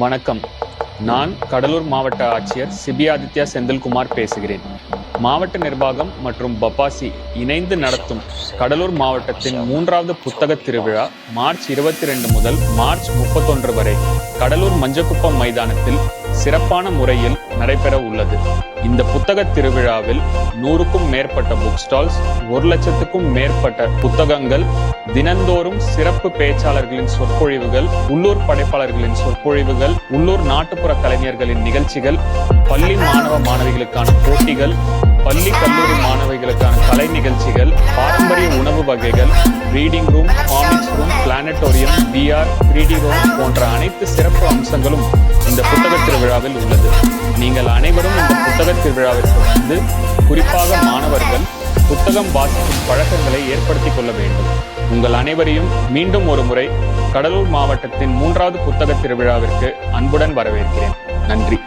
வணக்கம். நான் கடலூர் மாவட்ட ஆட்சியர் சிபியாதித்யா செந்தில்குமார் பேசுகிறேன். மாவட்ட நிர்வாகம் மற்றும் பப்பாசி இணைந்து நடத்தும் கடலூர் மாவட்டத்தின் 3வது புத்தக திருவிழா மார்ச் 22 முதல் மார்ச் 31 வரை கடலூர் மஞ்சக்குப்பம் மைதானத்தில் சிறப்பான முறையில் நடைபெற உள்ளது. இந்த புத்தக திருவிழாவில் 100க்கும் மேற்பட்ட புக் ஸ்டால்ஸ், 1 லட்சத்துக்கும் மேற்பட்ட புத்தகங்கள், தினந்தோறும் சிறப்பு பேச்சாளர்களின் சொற்பொழிவுகள், உள்ளூர் படைப்பாளர்களின் சொற்பொழிவுகள், உள்ளூர் நாட்டுப்புற கலைஞர்களின் நிகழ்ச்சிகள், பள்ளி மாணவ மாணவிகளுக்கான போட்டிகள், பள்ளி கல்லூரி மாணவிகளுக்கான கலை நிகழ்ச்சிகள், பாரம்பரிய உணவு வகைகள், reading room, comics room, planetarium, VR, 3D room போன்ற அனைத்து சிறப்பு அம்சங்களும் இந்த புத்தக திருவிழாவில் உள்ளது. நீங்கள் அனைவரும் இந்த புத்தக திருவிழாவிற்கு வந்து குறிப்பாக மாணவர்கள் புத்தகம் வாசிக்கும் பழக்கங்களை ஏற்படுத்திக் கொள்ள வேண்டும். உங்கள் அனைவரையும் மீண்டும் ஒரு முறை கடலூர் மாவட்டத்தின் 3வது புத்தக திருவிழாவிற்கு அன்புடன் வரவேற்கிறேன். நன்றி.